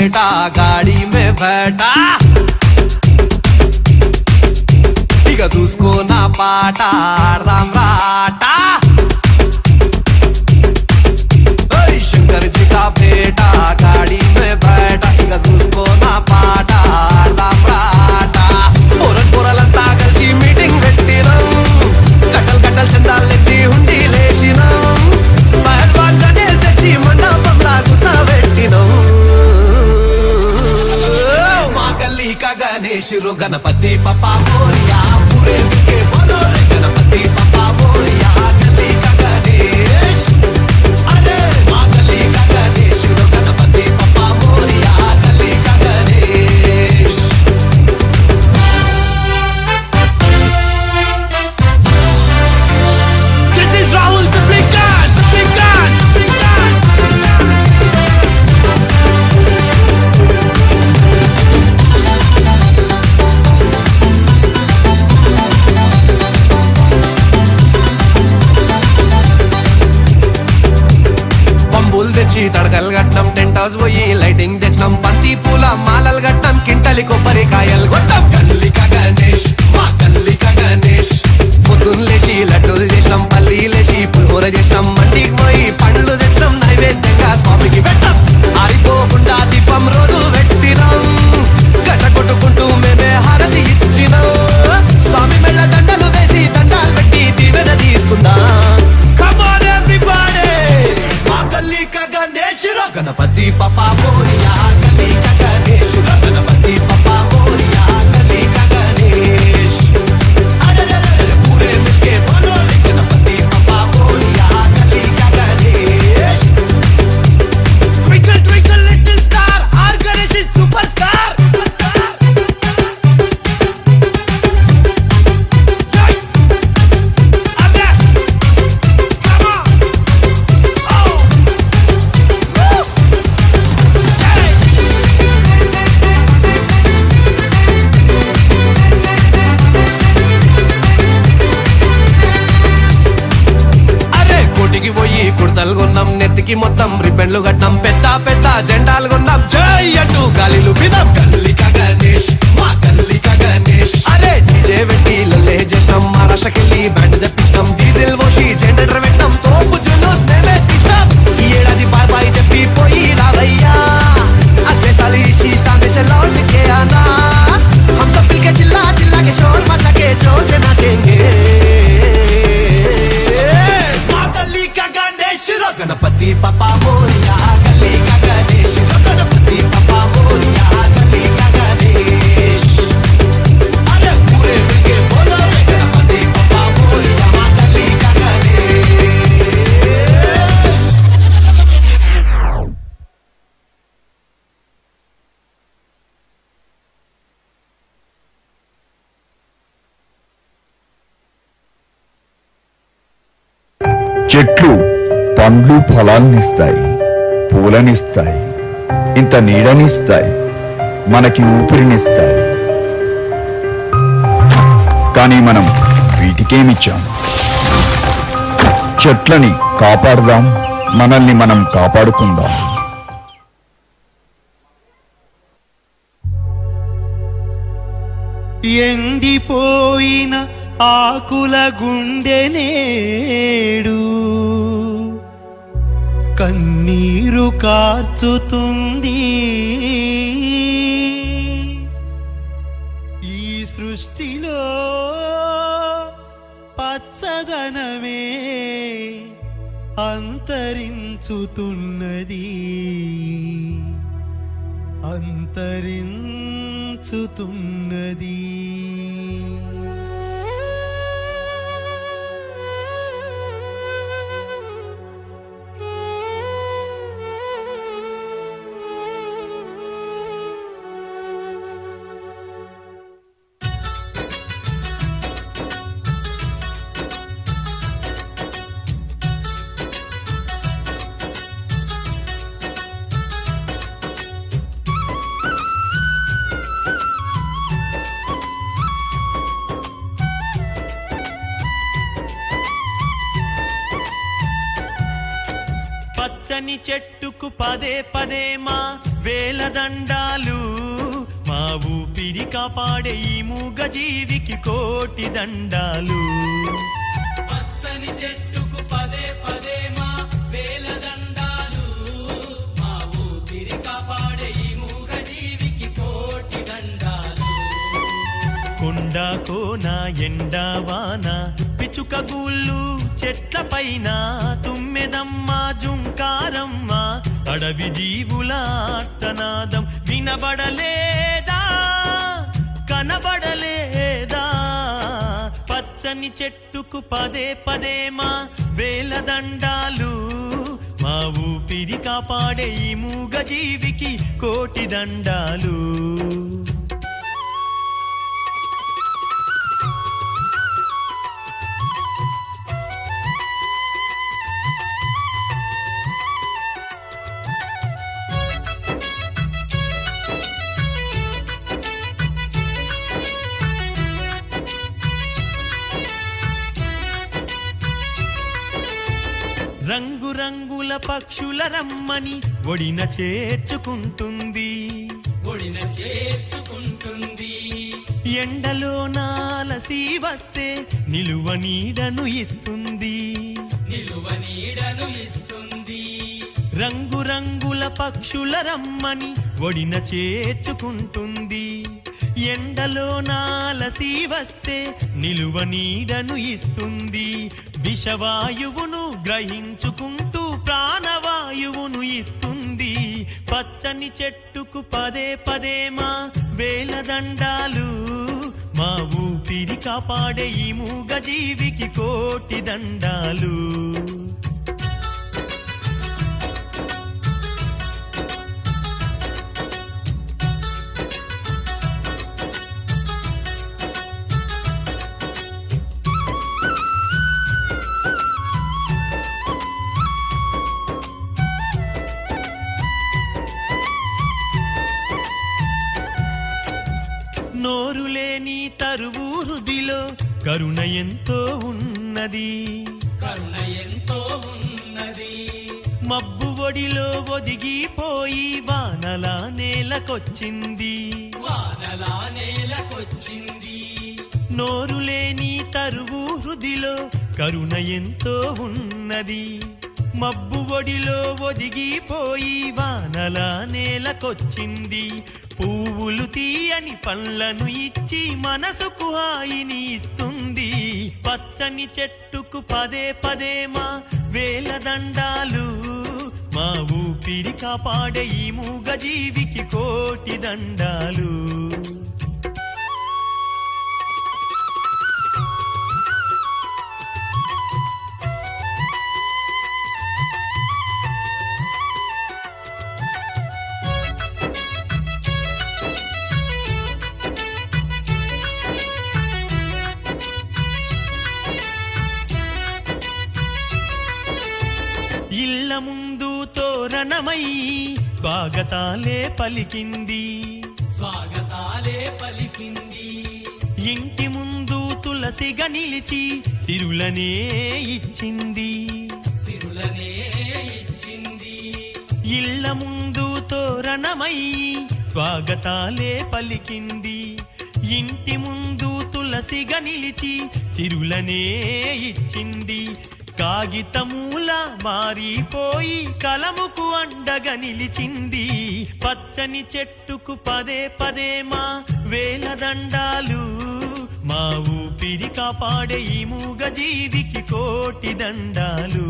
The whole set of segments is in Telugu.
बेटा गाड़ी में बैठा इक चूसको ना पाटा आड़दाम राटा शंकर जी का बेटा गाड़ी में बैठा इक चूसको ना पाटा आड़दाम राटा पोरल पोरलंता कलिसी मीटिंग పెట్టినం కట్టల్ కట్టల్ చందాలు తెచ్చి హుండీ లేసినం పహల్వాన్ గణేష్ తెచ్చి మండపంలా కూసబెట్టినం మా గల్లీ కా గణేష్ రో గణపతి పప్పా మోరియా పూరే మిల్కే బోలో రే గణపతి పప్పా మోరియా గల్లీ కా గణేష్ అరే మా గల్లీ కా గణేష్ రో గణపతి పప్పా మోరియా గల్లీ కా Ganesh Rahul the big gun, big gun, big gun. పంబుల్ తెచ్చి తడకలు కట్నం టెంట్ హౌస్ పోయి లైటింగ్ తెచ్చినాం బంతి పూల మాలలు కట్నం కింటలి కొబ్బరికాయలు కొట్టాం గల్లిక గణేష్ మా గల్లిక గణేష్ పొద్దున్న లేచి లడ్డూలు చేసినాం పల్లీలేసి పులిహోర చేసినాం మండికి పోయి పండ్లు తెచ్చినాం నైవేద్యంగా స్వామికి పెట్టాం ఆరిపోకుండా దీపం రోజు పెట్టినాం గట్ట కొట్టుకుంటూ మేమే హారతి ఇచ్చినాం స్వామి మెళ్ళ దండలు వేసి దండాలు పెట్టి దీవెన తీసుకుందాం Come on everybody మా గల్లీ కా గణేష్ రో గణపతి పప్పా మోరియా గల్లీ కా గణేష్ రో గణపతి పప్పా మోరియా గల్లీ కా గణేష్ पूरे मिलके बोलो रे गणपति पप्पा मोरिया गली का Ganesh Twinkle twinkle little star our Ganesh is superstar Jai Abra Come on Oh Woo Jai కోటికి పోయి కుర్తలు కొన్నాం నెత్తికి మొత్తం రిబ్బన్లు కట్టాం పెద్ద పెద్ద జెండాలు కొన్నాం జై అంటూ గాలిలు పిదాం గల్లిక గణేష్ మా గల్లిక గణేష్ అరే డీజే పెట్టి లల్లే చేసినాం మహారాష్ట్రకెళ్ళి బ్యాండ్ తెప్పించినాం డీజిల్ పోసి జెండర్ పెట్టాం తోపు జులూస్ మేమే తీసినాం ఈ ఏడాది బాయ్ బాయ్ చెప్పి పోయి రావయ్యా అగ్లే సాల్ ఇసి సామనే से लौट के आना हम सब मिलके चिल्ला चिल्ला के शोर मचा के जोर से नाचेंगे गणपति पप्पा मोरिया गली का गणेश गणपति पप्पा मोरिया गली का गणेश अरे पूरे मिलके बोलो रे गणपति पप्पा मोरिया गली का गणेश చెట్లు పండ్లు ఫలాల్నిస్తాయి పూలనిస్తాయి ఇంత నీడనిస్తాయి మనకి ఊపిరినిస్తాయి కానీ మనం వీటికేమిచ్చాం చెట్లని కాపాడదాం మనల్ని మనం కాపాడుకుందాం ఎండిపోయిన ఆకుల గుండె నేడు కన్నీరు కార్చుతుంది ఈ సృష్టిలో పచ్చదనమే అంతరించుతున్నది అంతరించుతున్నది పచ్చని చెట్టుకు పదే పదే మా వేలదండాలు మా ఊపిరి కాపాడే ఈ మూగజీవికి కోటి దండాలు పచ్చని చెట్టుకు పదే పదే మా వేలదండాలు మా ఊపిరి కాపాడే ఈ మూగజీవికి కోటి దండాలు కొండ కోన ఎండా వాన పిచుక గూళ్ళు చెట్ల పైన తుమ్మెదమ్మ జుంకారమ్మ అడవి జీవుల ఆర్తనాదం వినబడలేదా కనబడలేదా పచ్చని చెట్టుకు పదే పదే మా వేలదండాలు మా ఊపిరి కాపాడే ఈ మూగజీవికి కోటి దండాలు రంగురంగుల పక్షుల రమ్మని ఒడిన చేర్చుకుంటుంది ఒడిన చేర్చుకుంటుంది ఎండలో నాలసి వస్తే నిలువ నీడను ఇస్తుంది నిలువ నీడను ఇస్తుంది రంగురంగుల పక్షుల రమ్మని ఒడిన చేర్చుకుంటుంది ఎండలో నాలసి వస్తే నిలువ నీడను ఇస్తుంది విషవాయువును గ్రహించుకుంటూ ప్రాణవాయువును ఇస్తుంది పచ్చని చెట్టుకు పదే పదే మా వేలదండాలు మా ఊపిరి కాపాడే ఈ మూగజీవికి కోటి దండాలు నోరులేని తరువు హృదిలో కరుణ ఎంతో ఉన్నది కరుణ ఎంతో ఉన్నది మబ్బు ఒడిలో ఒదిగిపోయి వానలా నేలకొచ్చింది వానలా నేలకొచ్చింది నోరులేని తరువు హృదిలో కరుణ ఎంతో ఉన్నది మబ్బు ఒడిలో ఒదిగిపోయి వానలా నేలకొచ్చింది పువ్వులు తీయని పళ్ళను ఇచ్చి మనసుకు హాయిని ఇస్తుంది పచ్చని చెట్టుకు పదే పదే మా వేలదండాలు మా ఊపిరి కాపాడే ఈ మూగజీవికి కోటి దండాలు ఇళ్ళ ముందు తోరణమై స్వాగతాలే పలికింది స్వాగతాలే పలికింది ఇంటి ముందు తులసిగా నిలిచి సిరులనే ఇచ్చింది సిరులనే ఇచ్చింది ఇళ్ళ ముందు తోరణమై స్వాగతాలే పలికింది ఇంటి ముందు తులసిగా నిలిచి సిరులనే ఇచ్చింది కాగితమూల మారిపోయి కలముకు అండగా నిలిచింది పచ్చని చెట్టుకు పదే పదే మా వేలదండాలు మా ఊపిరి కాపాడే ఈ మూగజీవికి కోటి దండాలు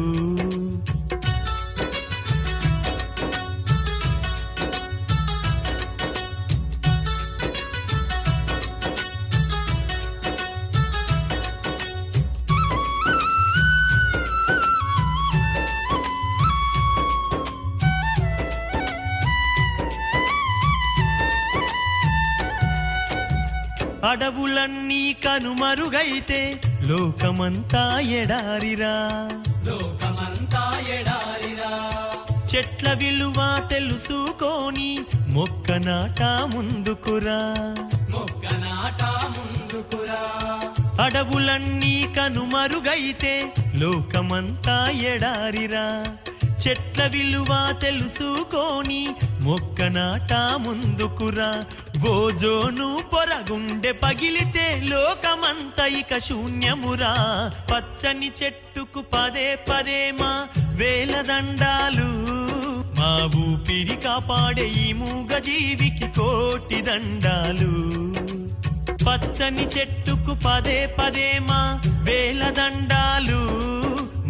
అడవులన్నీ కనుమరుగైతే లోకమంతా ఎడారిరా లోకమంతా ఎడారిరా చెట్ల విలువ తెలుసుకోని మొక్క నాట ముందుకురా మొక్క నాట ముందుకురా అడవులన్నీ కనుమరుగైతే లోకమంతా ఎడారిరా చెట్ల విలువ తెలుసుకోని మొక్క నాట ముందుకురా. ఓజోను పొరగుండె పగిలితే లోకమంత ఇక శూన్యమురా. పచ్చని చెట్టుకు పదే పదే మా వేల దండాలు. మా ఊపిరి కాపాడే ఈ మూగ జీవికి కోటి దండాలు. పచ్చని చెట్టుకు పదే పదే మా వేల దండాలు.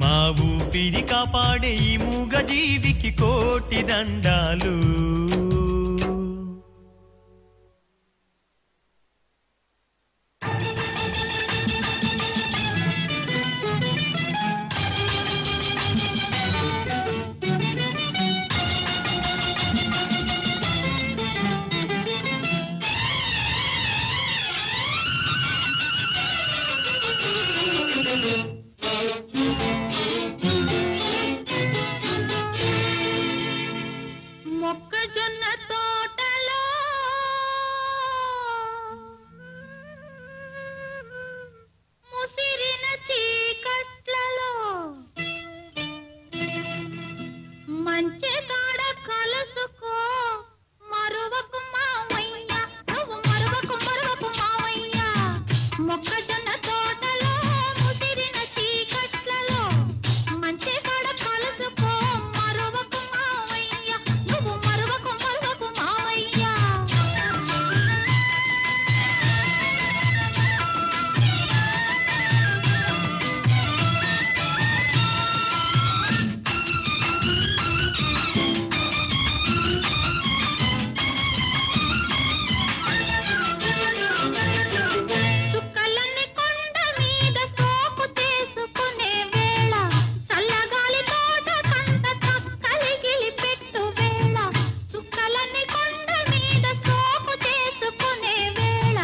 మా ఊపిరి కాపాడే ఈ మూగ జీవికి కోటి దండాలు. మొక్కజొన్న తోటలో ముసిరిన చీకట్లలో మంచి కాడ కలుసుకో మరువకు మావయ్య, నువ్వు మరువకు మరువకు మావయ్య. మొక్కజొన్న తోటలో ముసిరిన చీకట్లలో మంచి కాడ కలుసుకో మరువకు మావయ్య, నువ్వు మరువకు మరువకు మావయ్య. చుక్కలన్నీ కొండ మీద సోకు చేసుకునే వేళ, చల్లగాలి తోట కంట తక్కలిగిలి పెట్టు వేళ. చుక్కలన్నీ కొండ మీద సోకు చేసుకునే వేళ,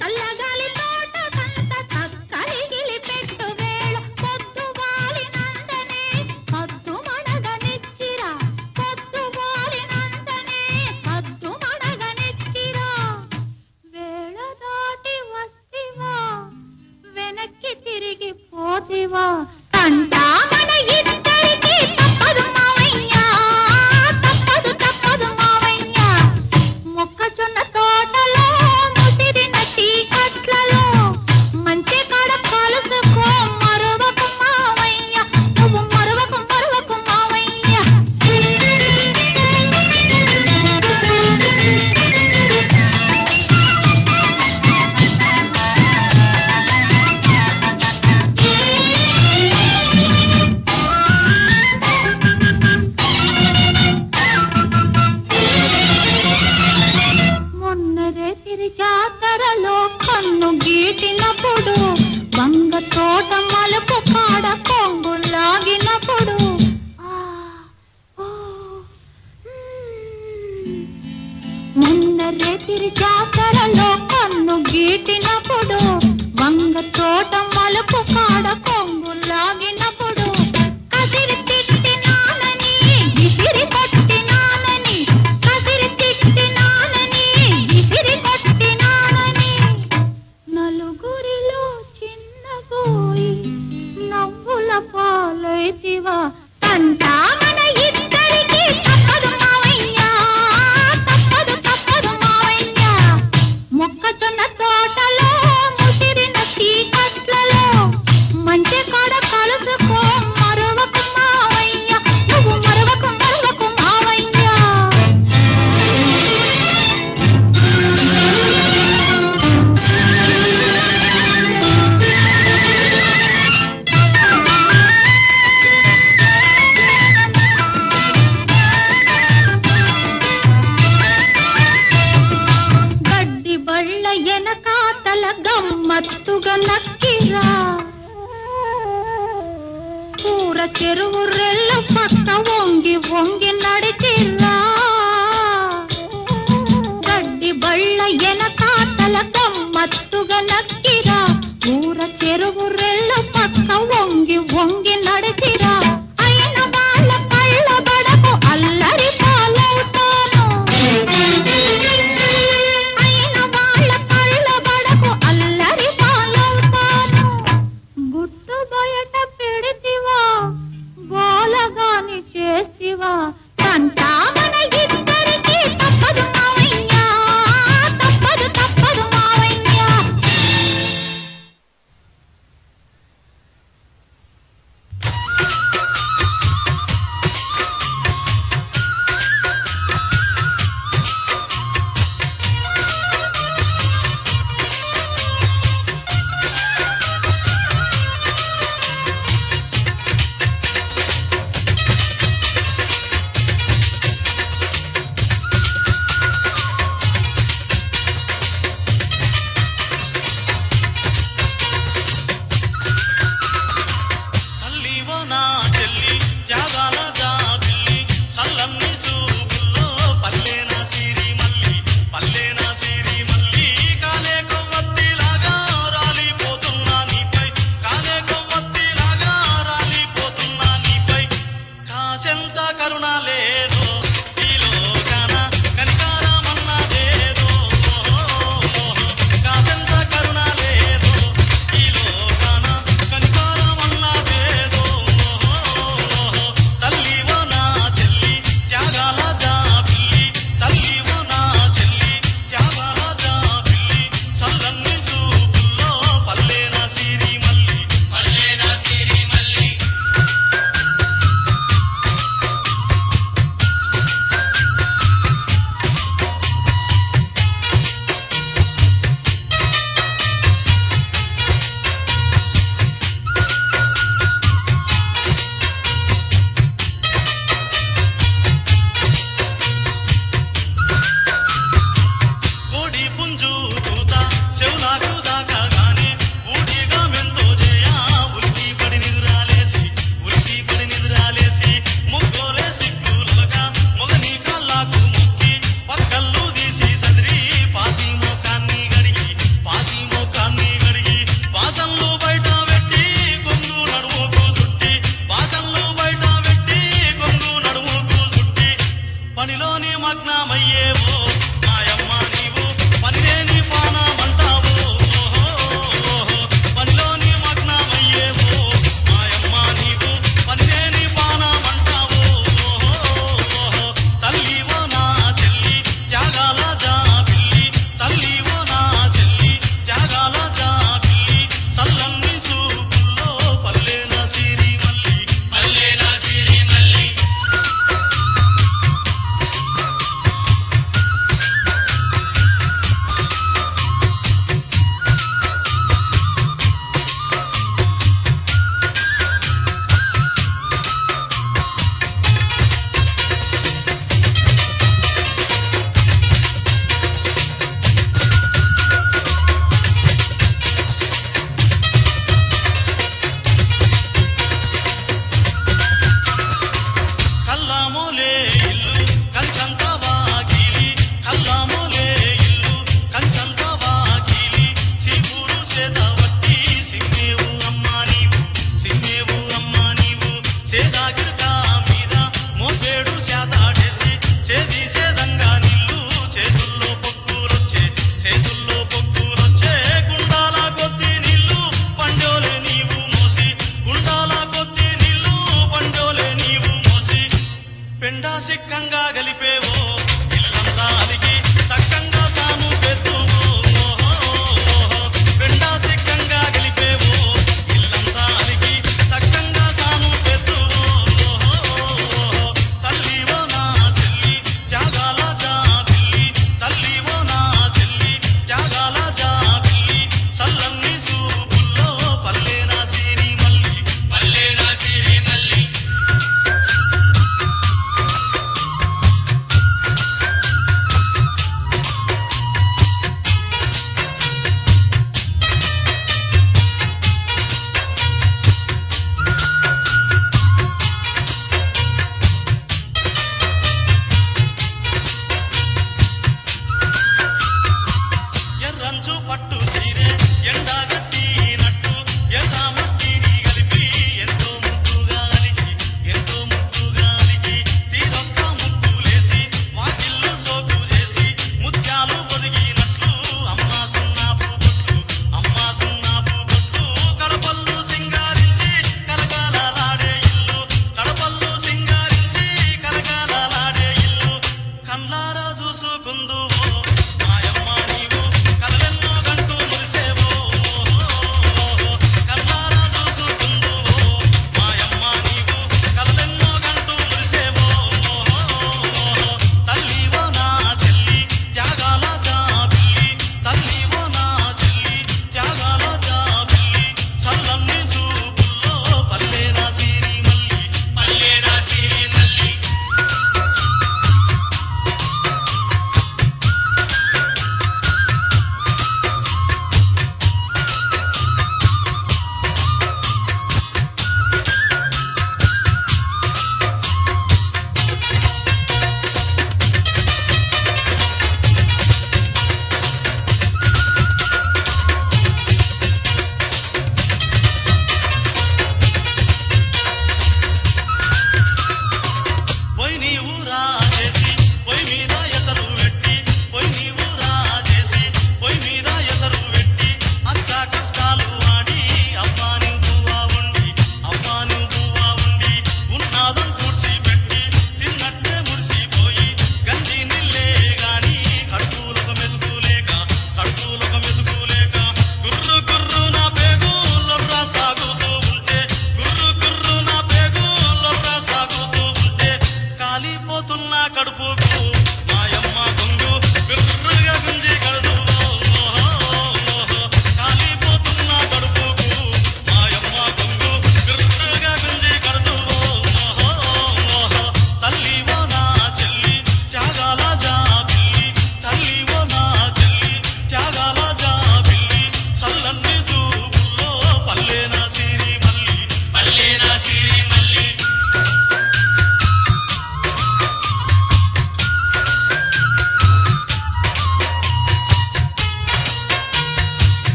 చల్లగాలి తోట కంట తక్కలిగిలి పెట్టు వేళ. పొద్దు వాలినందనే పద్దు మడగనిచ్చిరా, పొద్దు వాలినందనే పద్దు మడగనిచ్చిరా. వేళ దాటి వస్తివా, వెనక్కి తిరిగి పోతివా. తంటా మన ఇద్దరికి తప్పదు మావయ్య, తప్పదు తప్పదు మావయ్య. మొక్కజొన్న తోటలో ముసిరిన చీకట్లలో మంచి కాడ కలుసుకో మరువకు మావయ్య, నువ్వు మరువకు మరువకు మావయ్య. మొన్నరే తిరి జాతరలో కన్ను గీటినప్పుడు, వంగ తోట మలుపు కాడ కొంగు లాగినప్పుడు, మొన్నరే తిరి జాతరలో కన్ను గీటినప్పుడు, వంగ తోట మలుపు కాడ కొంగు లాగినప్పుడు, కసిరి తిట్టినానని విసిరి కొట్టినానని, కసిరి తిట్టినానని విసిరి కొట్టినానని, నలుగురిలో చిన్నబోయి నవ్వుల పాలైతివా. తంటా మన ఇద్దరికి తప్పదు మావయ్య, తప్పదు తప్పదు మావయ్య. మొక్కజొన్న తోటలో ముసిరిన చీకట్లలో మంచి కాడ కలుసుకో మరువకు మావయ్య, నువ్వు మరువకు మరువకు మావయ్య. గడ్డి బళ్ళ ఎనకాతల గమ్మత్తుగా నక్కిరా, కూర చెరువు రెల్ల పక్క వంగి వంగి నడిచిరా. గడ్డి బళ్ళ ఎనకాతల గమ్మత్తుగా నక్కిరా, కూర చెరువు రెల్ల పక్క వంగి వంగి నడిచిరా. అయిన వాళ్ళ కళ్ళ బడకు అల్లరి పాలవుతాను, అయిన వాళ్ళ కళ్ళ బడకు అల్లరి పాలవుతాను. గుట్టు బయట పెడితివా బాలగాని చేస్తా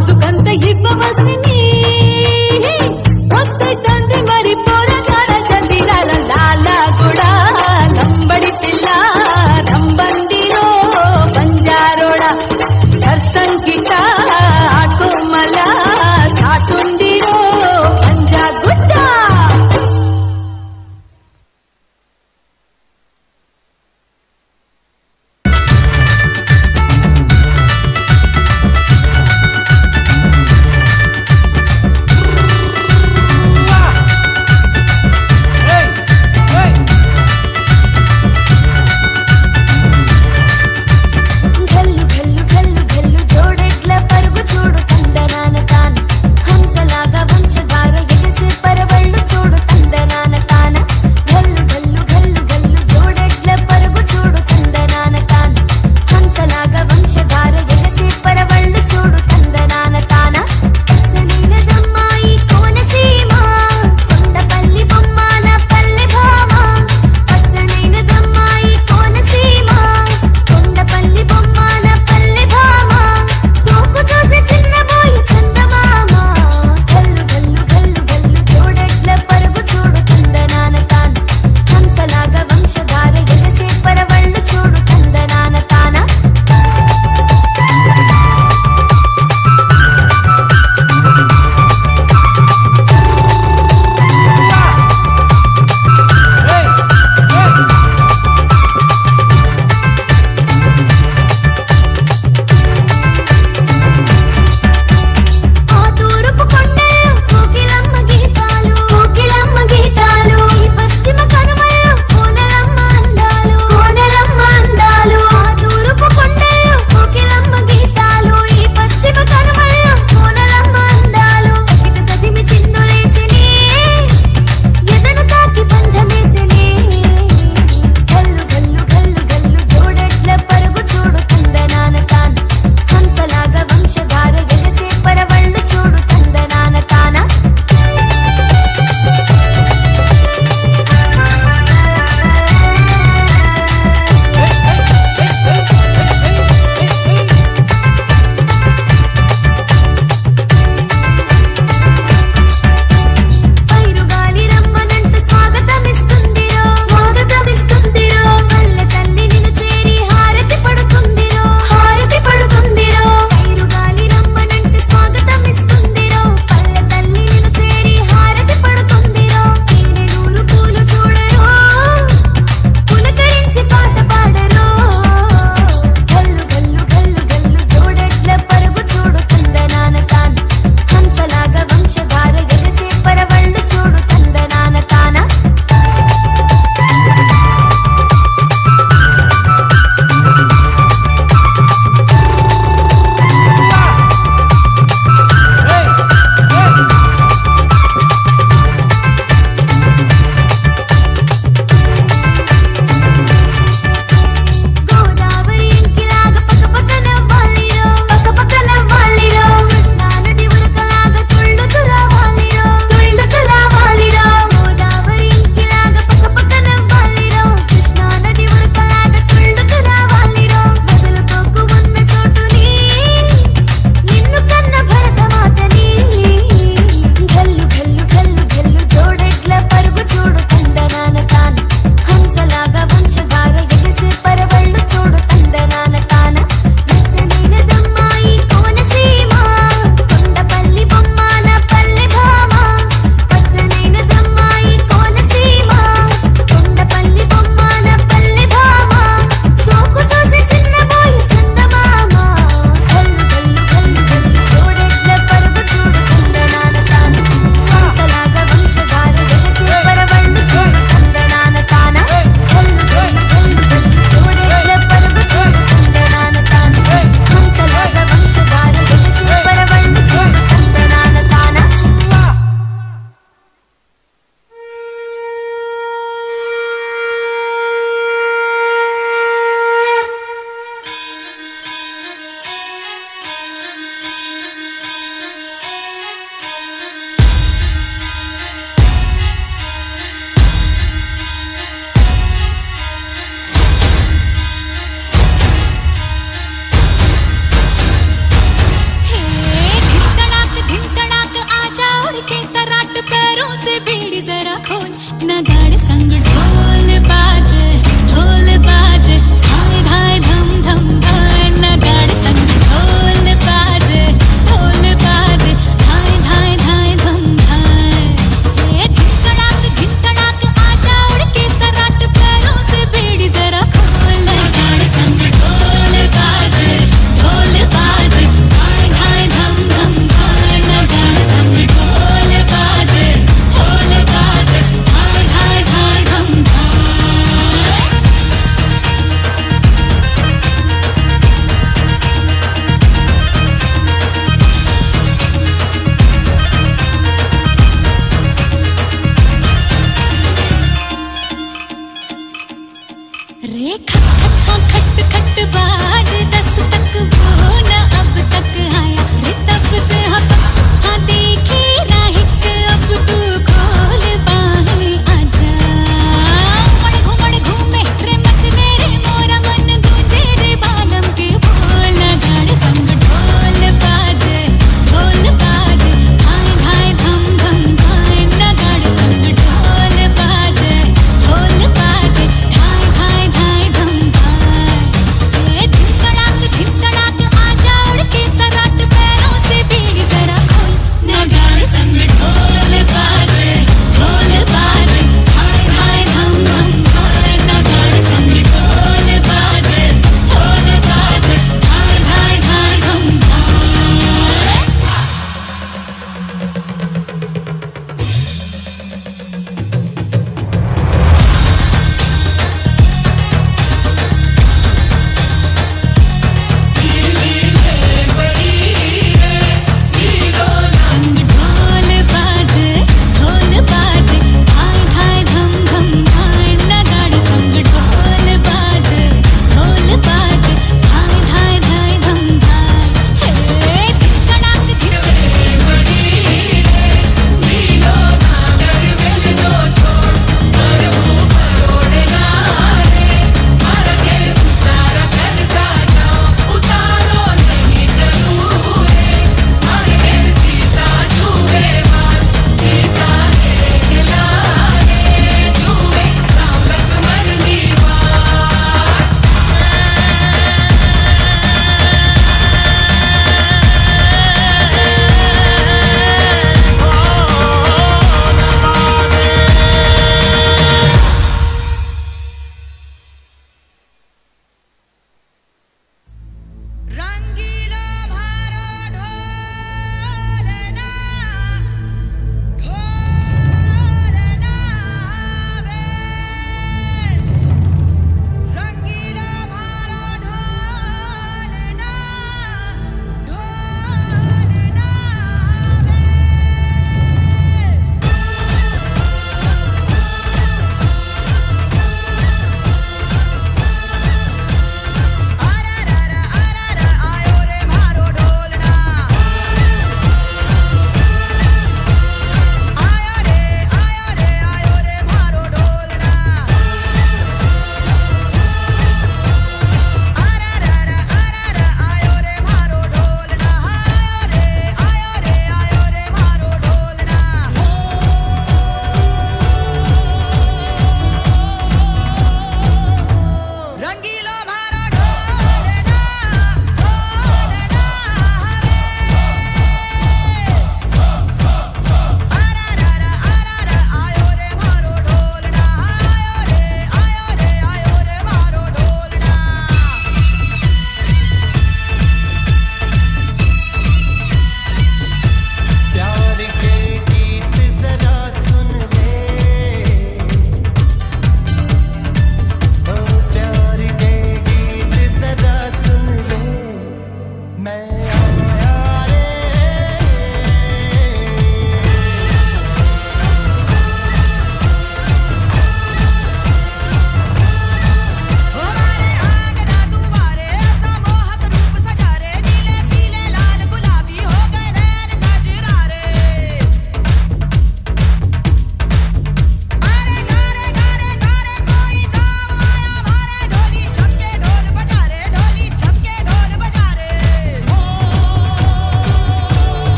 నాదుకంత ఇవ్వవస్తిని వద్దైతంది మరి పోరగాడ జల్దిరాల లాలా కూడా లంబడి పిల్ల రంబందిరో బంజారోడా కర్సంకిట ఆటో మలా సాటుందిరో పంజాగుట్ట చిన్నబోయి చందమామ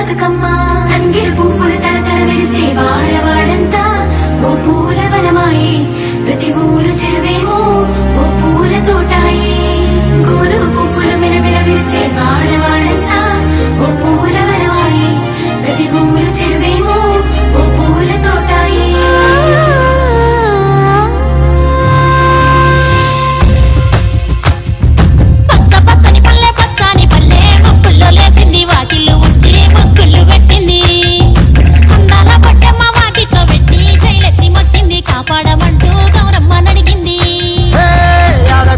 బతుకమ్మ తంగిడి పువ్వులు తడతడ మెరిసే వాడవాడంతా ఓ పూల వనమాయే ప్రతి ఊరు చెరువేమో ఓ పూల తోటాయే గోరు పువ్వులు మెలమెల విరిసే వాడవాడంతా ఓ పూల వనమాయే ప్రతి ఊరు చెరువేమో ఓ పూల తోటాయే లేసింది వాకిళ్ళు ఉంచి ముగ్గులు పెట్టింది అందాల పట్టమ్మ వాకిట్లో పెట్టి జైలెత్తి మొక్కింది కాపాడమంటూ గౌరమ్మ నడిగింది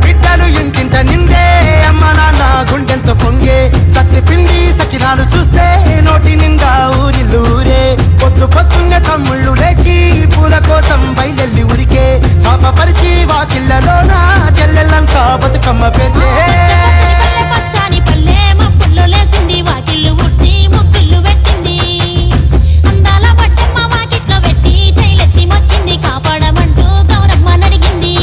బిడ్డలు ఇంటింట నిందే అమ్మ నాన్న గుండెంతో పొంగే సత్తి పిండి సకినాలు చూస్తే నోటి నిండా ఊరిల్లూరే పొద్దు పొద్దున్న తమ్ముళ్ళు లేచి పూల కోసం బయలెల్లి ఉరికే శాపపరిచి వాకిళ్ళలోన చెల్లెళ్ళంతా బతుకమ్మ పెద్దే పచ్చాని పల్లె మప్పుల్లో లేసింది వాకిళ్ళు ఉట్టి ముగ్గులు పెట్టింది అందాల పట్టమ్మ వాకిట్లో పెట్టి జైలెత్తి మొక్కింది కాపాడమంటూ గౌరమ్మ నడిగింది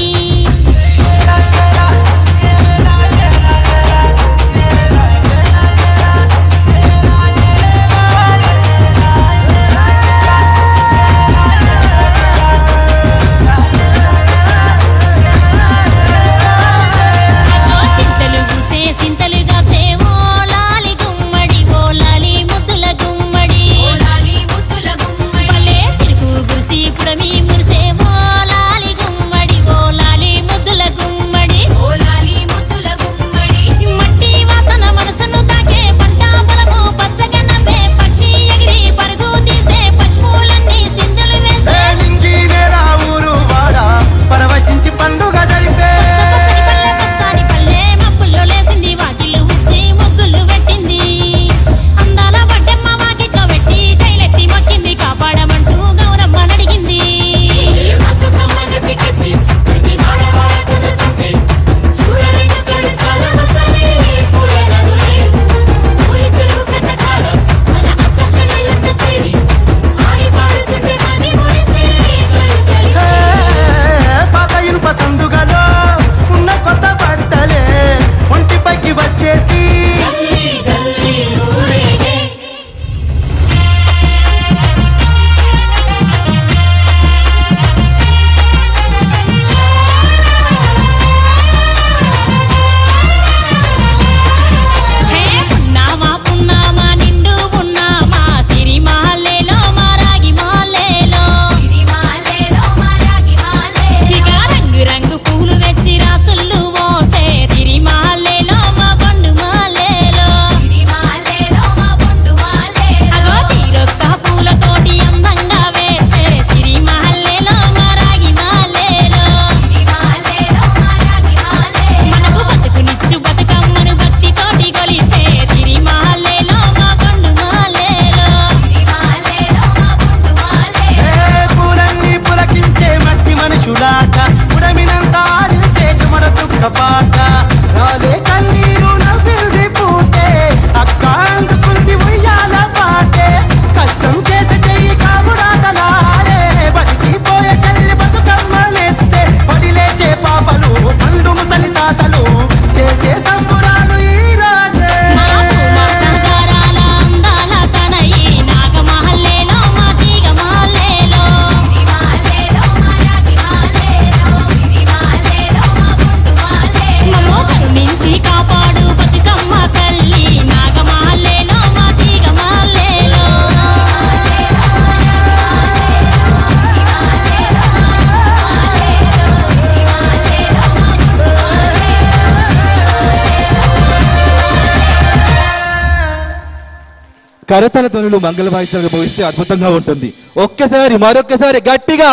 కరతల ధ్వనులు మంగళ వాయిద్యాలుగా భవిస్తే అద్భుతంగా ఉంటుంది. ఒక్కసారి మరొక్కసారి గట్టిగా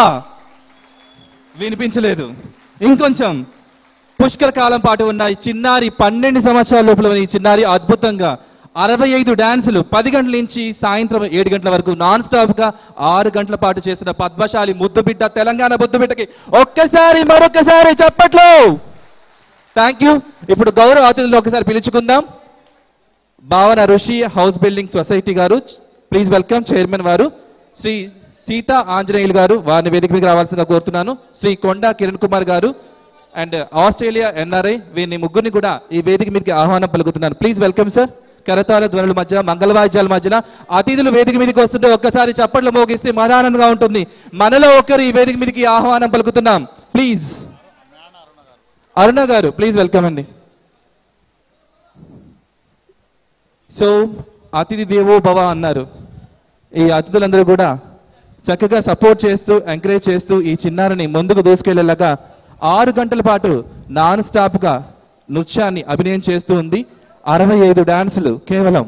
వినిపించలేదు. ఇంకొంచెం పుష్కర కాలం పాటు ఉన్న ఈ చిన్నారి 12 సంవత్సరాల లోపల ఈ చిన్నారి అద్భుతంగా 65 డాన్సులు 10 గంటల నుంచి సాయంత్రం 7 గంటల వరకు నాన్ స్టాప్ గా 6 గంటల పాటు చేసిన పద్మశాలి ముద్దుబిడ్డ తెలంగాణ ముద్దుబిడ్డకి ఒక్కసారి మరొకసారి చప్పట్లు. Thank you. ఇప్పుడు గౌరవ అతిథులను ఒకసారి పిలుచుకుందాం. భావన ఋషి హౌస్ బిల్డింగ్ సొసైటీ గారు, ప్లీజ్ వెల్కమ్ చైర్మన్ వారు. శ్రీ సీతా ఆంజనేయులు గారు, వారిని వేదిక మీద రావాల్సిందిగా కోరుతున్నాను. శ్రీ కొండా కిరణ్ కుమార్ గారు అండ్ ఆస్ట్రేలియా ఎన్ఆర్ఐ, వీరిని ముగ్గురిని కూడా ఈ వేదిక మీదకి ఆహ్వానం పలుకుతున్నాను. Please welcome sir. కరతాళ ధ్వనుల మధ్య మంగళవాద్యాల మధ్యన అతిథులు వేదిక మీదకి వస్తుంటే ఒక్కసారి చప్పట్లు మోగిస్తే మహానందంగా ఉంటుంది. మనలో ఒక్కరు ఈ వేదిక మీదకి ఆహ్వానం పలుకుతున్నాం. ప్లీజ్ అరుణ గారు, ప్లీజ్ వెల్కమ్ అండి. సో అతిథి దేవో భవ అన్నారు. ఈ అతిథులందరూ కూడా చక్కగా సపోర్ట్ చేస్తూ ఎంకరేజ్ చేస్తూ ఈ చిన్నారిని ముందుకు దూసుకెళ్లేలాగా 6 గంటల పాటు నాన్ స్టాప్గా నృత్యాన్ని అభినయం చేస్తూ ఉంది. 65 డాన్సులు కేవలం.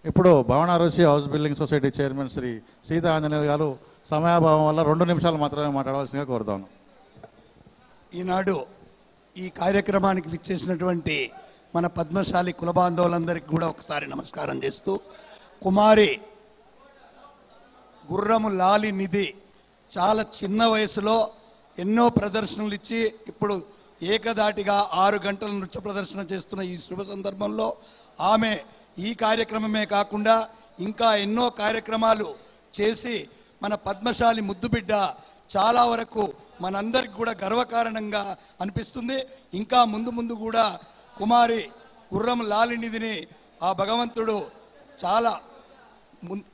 ఇప్పుడు Bhavana Rishi house building society chairman Shri Sita Anjaneyulu గారు సమయాభావం వల్ల 2 నిమిషాలు మాత్రమే మాట్లాడవలసిందిగా కోరుతాను. ఈనాడు ఈ కార్యక్రమానికి విచ్చేసినటువంటి మన పద్మశాలి కుల బాంధవులందరికీ కూడా ఒకసారి నమస్కారం చేస్తూ, కుమారి గుర్రము లాలి నిధి చాలా చిన్న వయసులో ఎన్నో ప్రదర్శనలు ఇచ్చి ఇప్పుడు ఏకదాటిగా 6 గంటల నృత్య ప్రదర్శన చేస్తున్న ఈ శుభ సందర్భంలో ఆమె ఈ కార్యక్రమమే కాకుండా ఇంకా ఎన్నో కార్యక్రమాలు చేసి మన పద్మశాలి ముద్దుబిడ్డ చాలా వరకు మనందరికి కూడా గర్వకారణంగా అనిపిస్తుంది. ఇంకా ముందు ముందు కూడా కుమారి గుర్రం లాలినిధిని ఆ భగవంతుడు చాలా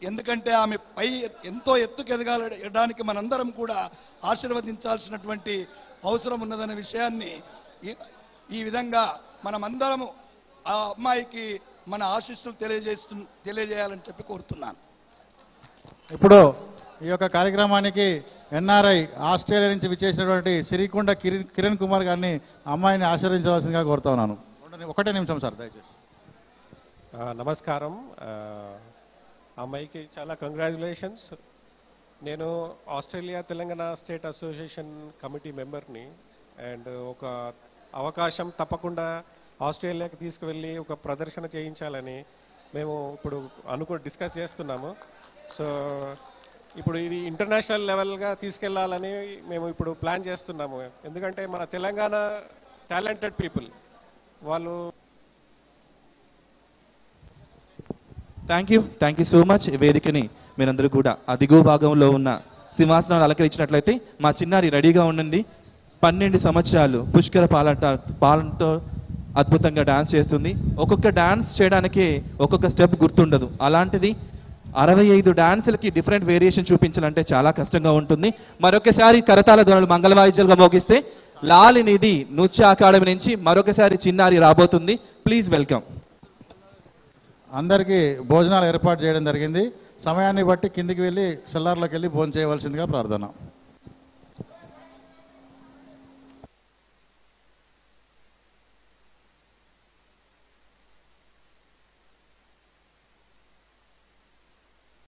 ఎందుకంటే ఆమె పై ఎంతో ఎత్తుకు ఎదగడానికి మనందరం కూడా ఆశీర్వదించాల్సినటువంటి అవసరం ఉన్నదనే విషయాన్ని ఈ విధంగా మనమందరము ఆ అమ్మాయికి మన ఆశీస్సులు తెలియజేయాలని చెప్పి కోరుతున్నాను. ఇప్పుడు ఈ యొక్క కార్యక్రమానికి ఎన్ఆర్ఐ ఆస్ట్రేలియా నుంచి విచ్చేసినటువంటి సిరికొండ కిరణ్ కుమార్ గారిని అమ్మాయిని ఆశీర్వదించవలసిందిగా కోరుతా ఉన్నాను. 1 నిమిషం సార్ దయచేసి. నమస్కారం. అమ్మాయికి చాలా కంగ్రాచులేషన్స్. నేను Australia Telangana state association committee మెంబర్ని. అండ్ ఒక అవకాశం తప్పకుండా ఆస్ట్రేలియాకి తీసుకువెళ్ళి ఒక ప్రదర్శన చేయించాలని మేము ఇప్పుడు డిస్కస్ చేస్తున్నాము. సో ఇప్పుడు ఇది ఇంటర్నేషనల్ లెవెల్గా తీసుకెళ్లాలని మేము ఇప్పుడు ప్లాన్ చేస్తున్నాము. ఎందుకంటే మన తెలంగాణ టాలెంటెడ్ పీపుల్ వాళ్ళు. Thank you so much. ఈ వేదికని మీరందరూ కూడా అదిగో భాగంలో ఉన్న సింహాసనాలు అలంకరించినట్లయితే మా చిన్నారి రెడీగా ఉండండి. 12 సంవత్సరాలు పుష్కర పాలనతో అద్భుతంగా డాన్స్ చేస్తుంది. ఒక్కొక్క డాన్స్ చేయడానికి ఒక్కొక్క స్టెప్ గుర్తుండదు. అలాంటిది 65 డాన్సులకి డిఫరెంట్ వేరియేషన్ చూపించాలంటే చాలా కష్టంగా ఉంటుంది. మరొకసారి కరతాళ ధ్వనులు మంగళవాయిద్యాలుగా మోగిస్తే లాలినిధి నృత్య అకాడమీ నుంచి మరొకసారి చిన్నారి రాబోతుంది. Please welcome. అందరికీ భోజనాలు ఏర్పాటు చేయడం జరిగింది. సమయాన్ని బట్టి కిందికి వెళ్ళి సెల్లార్లోకి వెళ్ళి భోజనం చేయవలసిందిగా ప్రార్థన.